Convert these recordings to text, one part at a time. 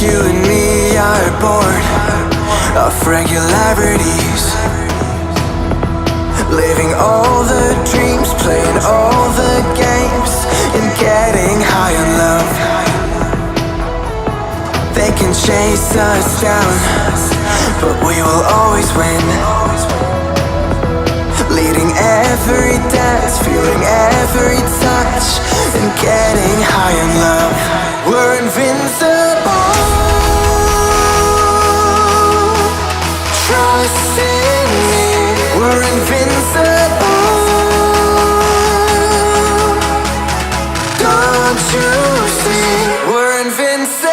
You and me are bored of regularities, living all the dreams, playing all the games, and getting high on love. They can chase us down, but we will always win. Leading every dance, feeling every touch, and getting high on love. We're invincible. Trust in me. We're invincible. Don't you see? We're invincible.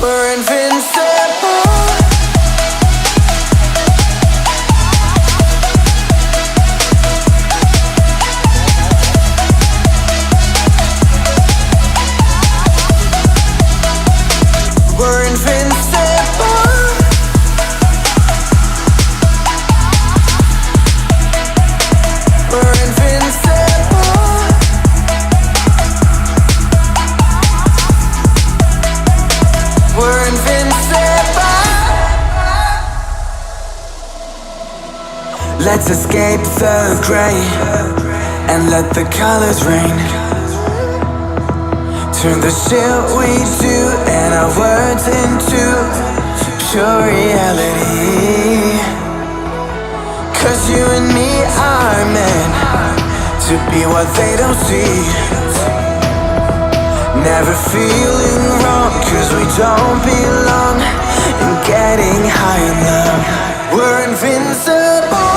We're invincible. We're invincible. We're invincible. We're invincible. Let's escape the gray and let the colors rain. Turn the shit we do and our words into pure reality. 'Cause you and me are meant to be what they don't see. Never feeling wrong 'cause we don't belong. And getting high in love. We're invincible.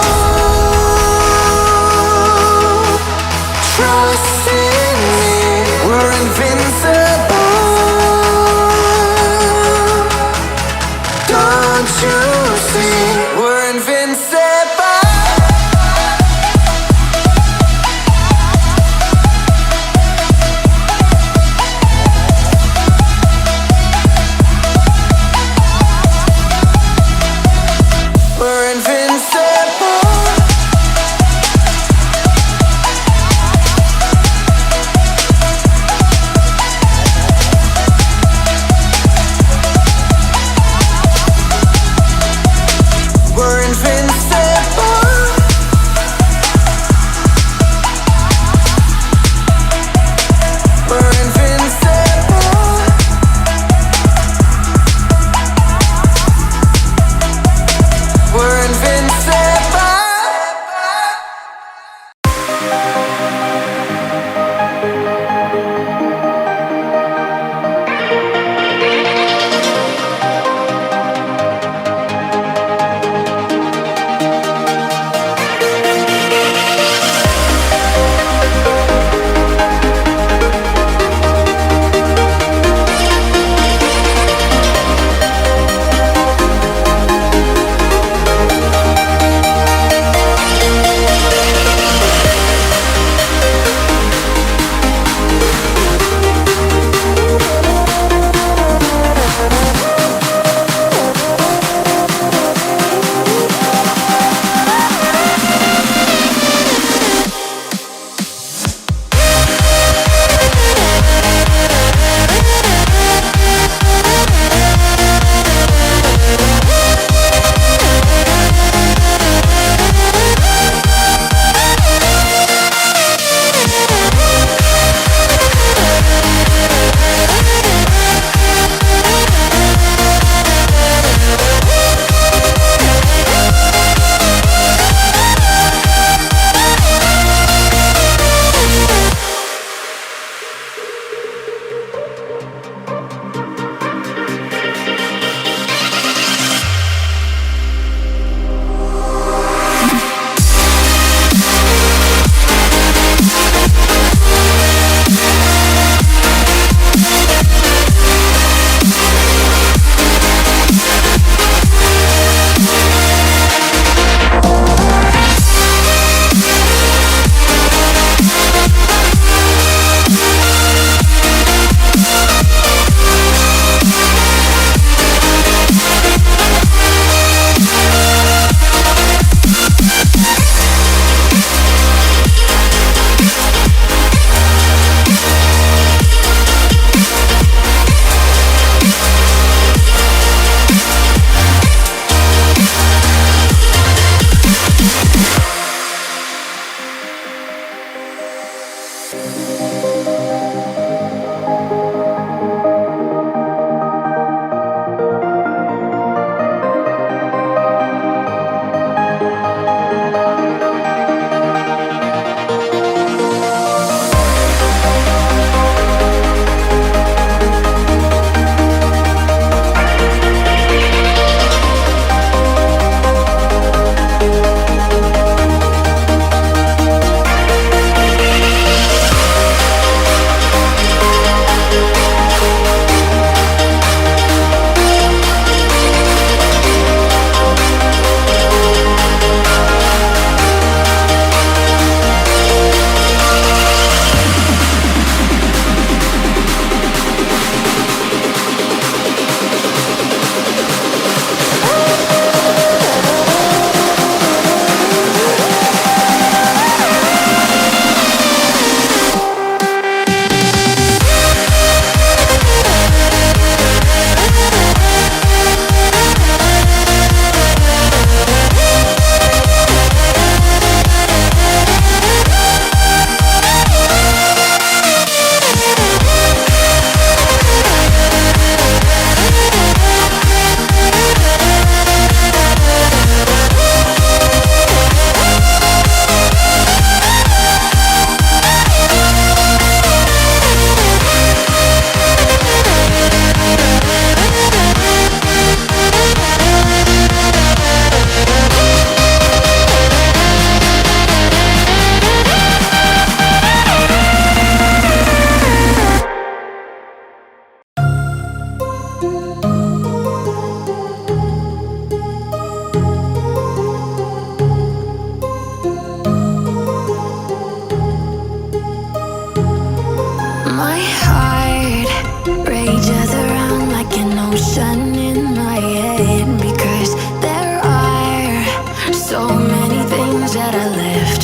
that I left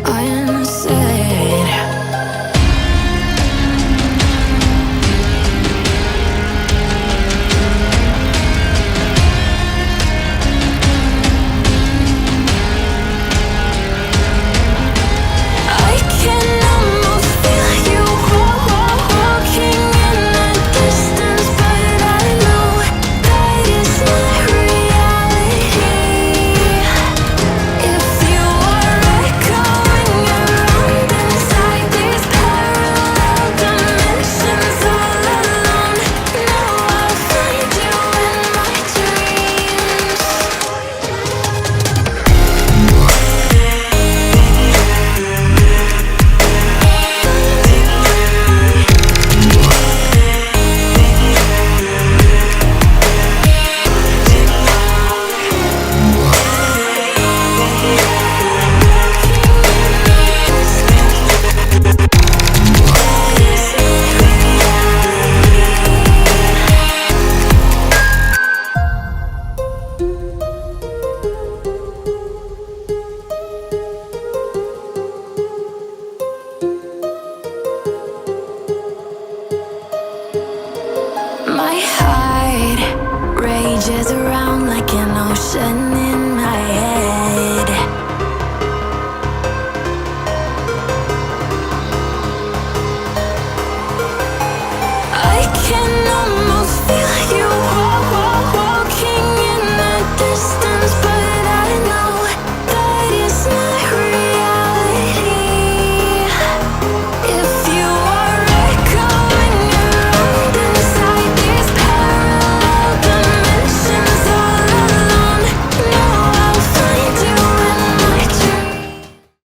unsaid. I can almost feel you walking in the distance, but I know that is not reality. If you are echoing around inside these parallel dimensions all alone, now I'll find you in my dreams. My heart rages around